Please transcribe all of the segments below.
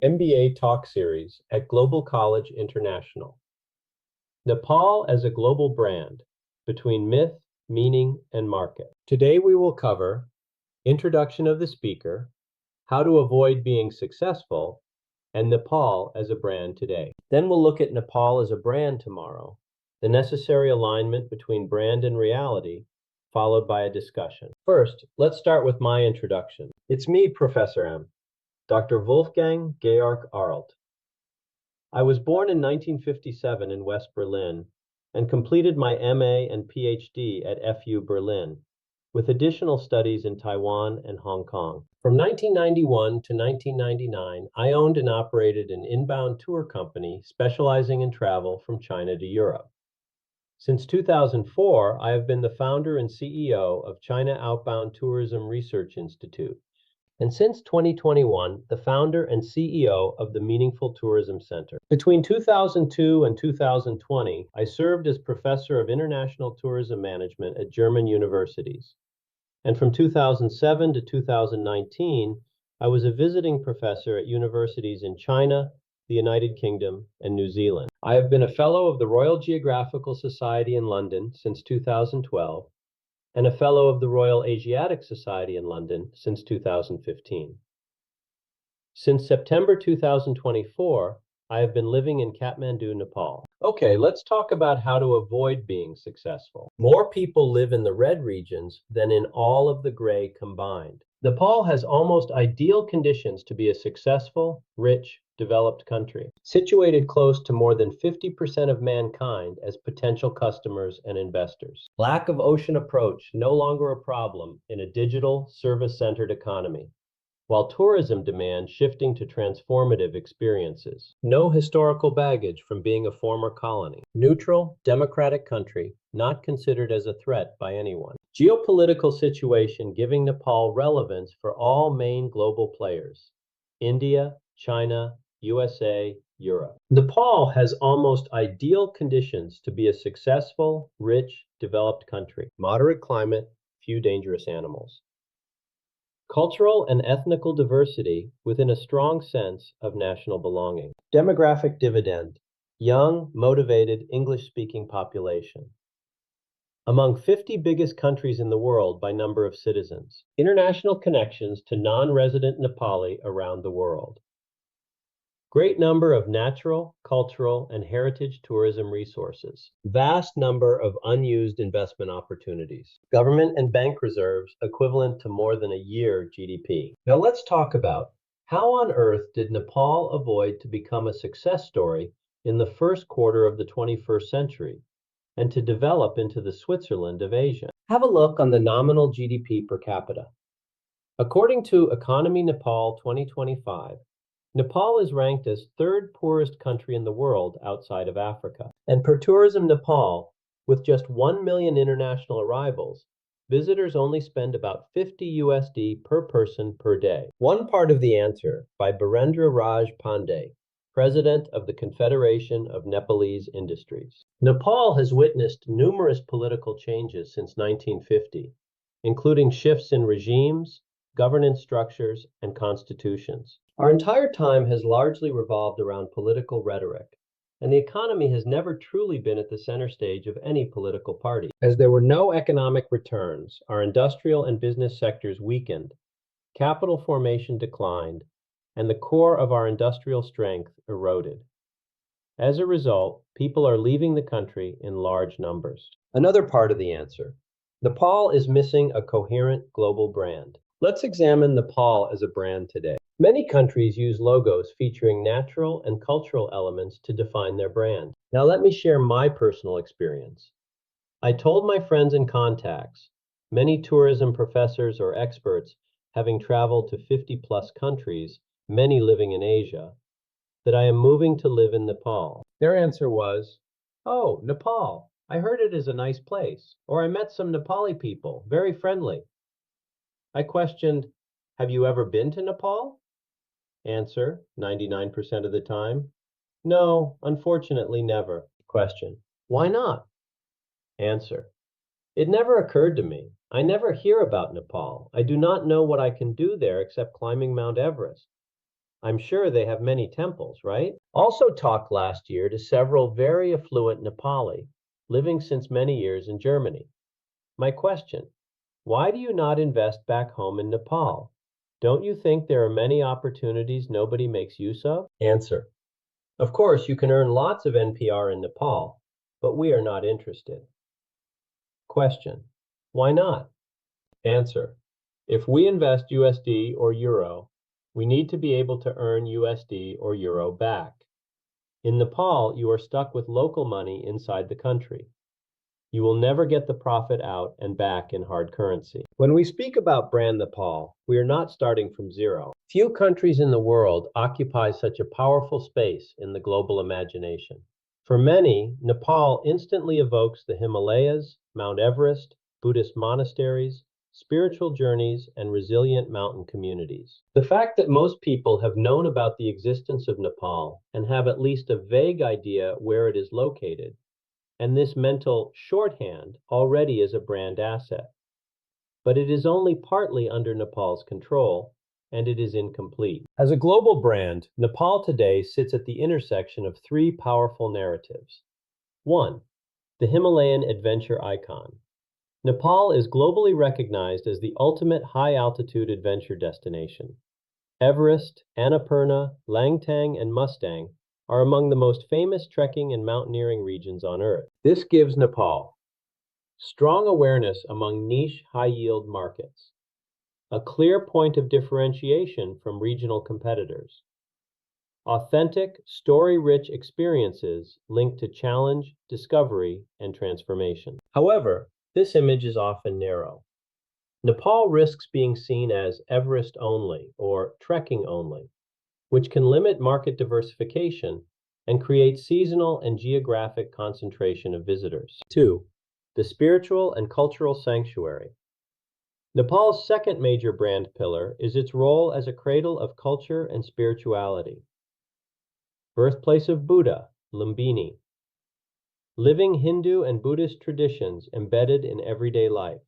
MBA Talk Series at Global College International. Nepal as a global brand between myth, meaning, and market. Today we will cover introduction of the speaker, how to avoid being successful, and Nepal as a brand today. Then we'll look at Nepal as a brand tomorrow, the necessary alignment between brand and reality, followed by a discussion. First, let's start with my introduction. It's me, Professor M. Dr. Wolfgang Georg Arlt. I was born in 1957 in West Berlin and completed my MA and PhD at FU Berlin, with additional studies in Taiwan and Hong Kong. From 1991 to 1999, I owned and operated an inbound tour company specializing in travel from China to Europe. Since 2004, I have been the founder and CEO of China Outbound Tourism Research Institute, and since 2021, the founder and CEO of the Meaningful Tourism Center. Between 2002 and 2020, I served as professor of international tourism management at German universities. And from 2007 to 2019, I was a visiting professor at universities in China, the United Kingdom, and New Zealand. I have been a fellow of the Royal Geographical Society in London since 2012, and a Fellow of the Royal Asiatic Society in London since 2015. Since September 2024, I have been living in Kathmandu, Nepal. Okay, let's talk about how to avoid being successful. More people live in the red regions than in all of the gray combined. Nepal has almost ideal conditions to be a successful, rich, developed country, situated close to more than 50% of mankind as potential customers and investors. Lack of ocean approach no longer a problem in a digital, service-centered economy, while tourism demand shifting to transformative experiences. No historical baggage from being a former colony. Neutral, democratic country, not considered as a threat by anyone. Geopolitical situation giving Nepal relevance for all main global players: India, China, USA, Europe. Nepal has almost ideal conditions to be a successful, rich, developed country. Moderate climate, few dangerous animals. Cultural and ethnical diversity within a strong sense of national belonging. Demographic dividend, young, motivated, English-speaking population. Among 50 biggest countries in the world by number of citizens. International connections to non-resident Nepali around the world. Great number of natural, cultural, and heritage tourism resources. Vast number of unused investment opportunities. Government and bank reserves equivalent to more than a year GDP. Now let's talk about how on earth did Nepal avoid to become a success story in the first quarter of the 21st century and to develop into the Switzerland of Asia. Have a look on the nominal GDP per capita. According to Economy Nepal 2025, Nepal is ranked as third poorest country in the world outside of Africa. And per tourism Nepal, with just 1 million international arrivals, visitors only spend about 50 USD per person per day. One part of the answer by Birendra Raj Pandey, President of the Confederation of Nepalese Industries. Nepal has witnessed numerous political changes since 1950, including shifts in regimes, governance structures, and constitutions. Our entire time has largely revolved around political rhetoric, and the economy has never truly been at the center stage of any political party. As there were no economic returns, our industrial and business sectors weakened, capital formation declined, and the core of our industrial strength eroded. As a result, people are leaving the country in large numbers. Another part of the answer: Nepal is missing a coherent global brand. Let's examine Nepal as a brand today. Many countries use logos featuring natural and cultural elements to define their brand. Now let me share my personal experience. I told my friends and contacts, many tourism professors or experts having traveled to 50+ countries, many living in Asia, that I am moving to live in Nepal. Their answer was, "Oh, Nepal, I heard it is a nice place," or "I met some Nepali people, very friendly." I questioned, "Have you ever been to Nepal?" Answer, 99% of the time, "No, unfortunately never." Question, "Why not?" Answer, "It never occurred to me. I never hear about Nepal. I do not know what I can do there except climbing Mount Everest. I'm sure they have many temples, right? Also talked last year to several very affluent Nepali, living since many years in Germany. My question, why do you not invest back home in Nepal? Don't you think there are many opportunities nobody makes use of? Answer. Of course, you can earn lots of NPR in Nepal, but we are not interested. Question. Why not? Answer. If we invest USD or Euro, we need to be able to earn USD or Euro back. In Nepal, you are stuck with local money inside the country. You will never get the profit out and back in hard currency. When we speak about brand Nepal, we are not starting from zero. Few countries in the world occupy such a powerful space in the global imagination. For many, Nepal instantly evokes the Himalayas, Mount Everest, Buddhist monasteries, spiritual journeys, and resilient mountain communities. The fact that most people have known about the existence of Nepal and have at least a vague idea where it is located, and this mental shorthand already is a brand asset. But it is only partly under Nepal's control, and it is incomplete. As a global brand, Nepal today sits at the intersection of three powerful narratives. One, the Himalayan adventure icon. Nepal is globally recognized as the ultimate high-altitude adventure destination. Everest, Annapurna, Langtang, and Mustang are among the most famous trekking and mountaineering regions on Earth. This gives Nepal strong awareness among niche high-yield markets, a clear point of differentiation from regional competitors, authentic, story-rich experiences linked to challenge, discovery, and transformation. However, this image is often narrow. Nepal risks being seen as Everest only or trekking only, which can limit market diversification and create seasonal and geographic concentration of visitors. Two, the spiritual and cultural sanctuary. Nepal's second major brand pillar is its role as a cradle of culture and spirituality. Birthplace of Buddha, Lumbini. Living Hindu and Buddhist traditions embedded in everyday life.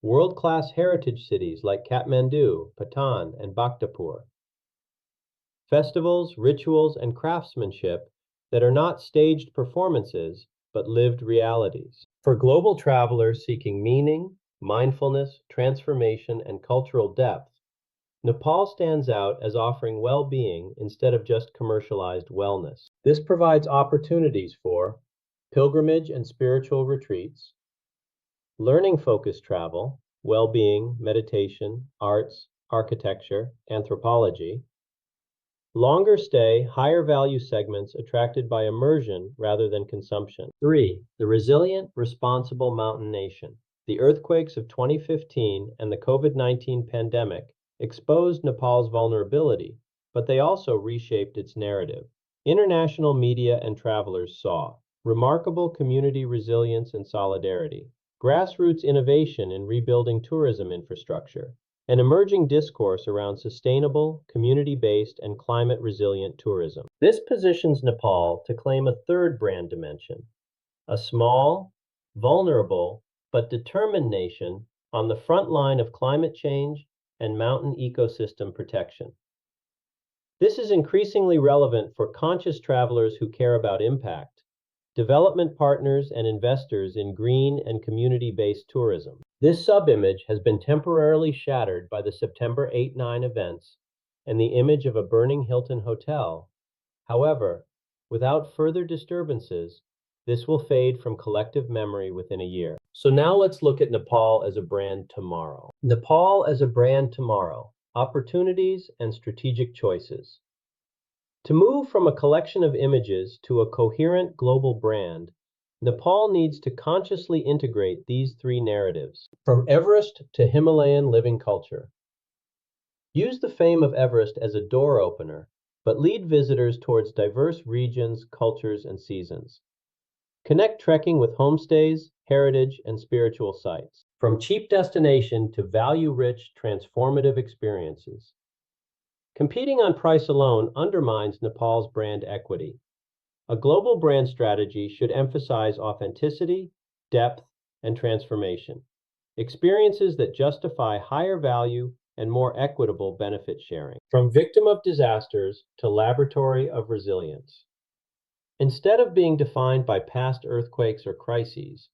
World-class heritage cities like Kathmandu, Patan, and Bhaktapur. Festivals, rituals, and craftsmanship that are not staged performances, but lived realities. For global travelers seeking meaning, mindfulness, transformation, and cultural depth, Nepal stands out as offering well-being instead of just commercialized wellness. This provides opportunities for pilgrimage and spiritual retreats, learning-focused travel, well-being, meditation, arts, architecture, anthropology, longer stay, higher value segments attracted by immersion rather than consumption. Three, the resilient, responsible mountain nation. The earthquakes of 2015 and the COVID-19 pandemic exposed Nepal's vulnerability, but they also reshaped its narrative. International media and travelers saw remarkable community resilience and solidarity, grassroots innovation in rebuilding tourism infrastructure, an emerging discourse around sustainable, community-based, and climate-resilient tourism. This positions Nepal to claim a third brand dimension, a small, vulnerable, but determined nation on the front line of climate change and mountain ecosystem protection. This is increasingly relevant for conscious travelers who care about impact, development partners and investors in green and community-based tourism. This sub-image has been temporarily shattered by the September 8-9 events and the image of a burning Hilton hotel. However, without further disturbances, this will fade from collective memory within a year. So now let's look at Nepal as a brand tomorrow. Nepal as a brand tomorrow, opportunities and strategic choices. To move from a collection of images to a coherent global brand, Nepal needs to consciously integrate these three narratives, from Everest to Himalayan living culture. Use the fame of Everest as a door opener, but lead visitors towards diverse regions, cultures, and seasons. Connect trekking with homestays, heritage, and spiritual sites, from cheap destination to value-rich, transformative experiences. Competing on price alone undermines Nepal's brand equity. A global brand strategy should emphasize authenticity, depth, and transformation, experiences that justify higher value and more equitable benefit sharing. From victim of disasters to laboratory of resilience. Instead of being defined by past earthquakes or crises,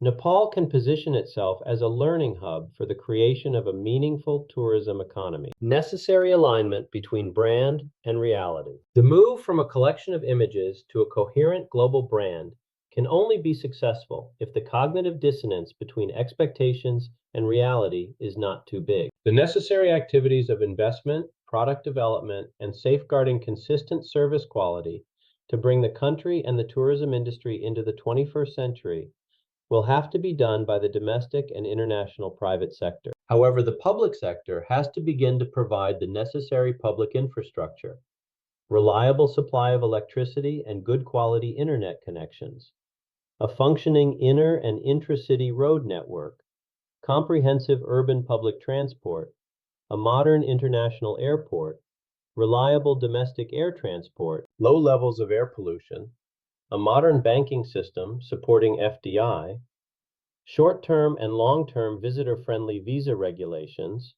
Nepal can position itself as a learning hub for the creation of a meaningful tourism economy. Necessary alignment between brand and reality. The move from a collection of images to a coherent global brand can only be successful if the cognitive dissonance between expectations and reality is not too big. The necessary activities of investment, product development, and safeguarding consistent service quality to bring the country and the tourism industry into the 21st century will have to be done by the domestic and international private sector. However, the public sector has to begin to provide the necessary public infrastructure, reliable supply of electricity and good quality internet connections, a functioning inner and intra-city road network, comprehensive urban public transport, a modern international airport, reliable domestic air transport, low levels of air pollution, a modern banking system supporting FDI, short-term and long-term visitor-friendly visa regulations,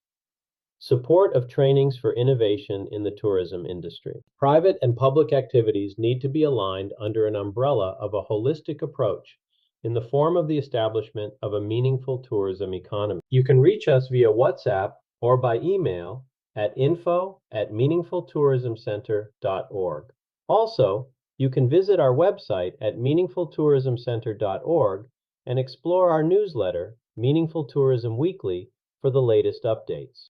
support of trainings for innovation in the tourism industry. Private and public activities need to be aligned under an umbrella of a holistic approach in the form of the establishment of a meaningful tourism economy. You can reach us via WhatsApp or by email at info@meaningfultourismcenter.org. Also, you can visit our website at meaningfultourismcenter.org and explore our newsletter, Meaningful Tourism Weekly, for the latest updates.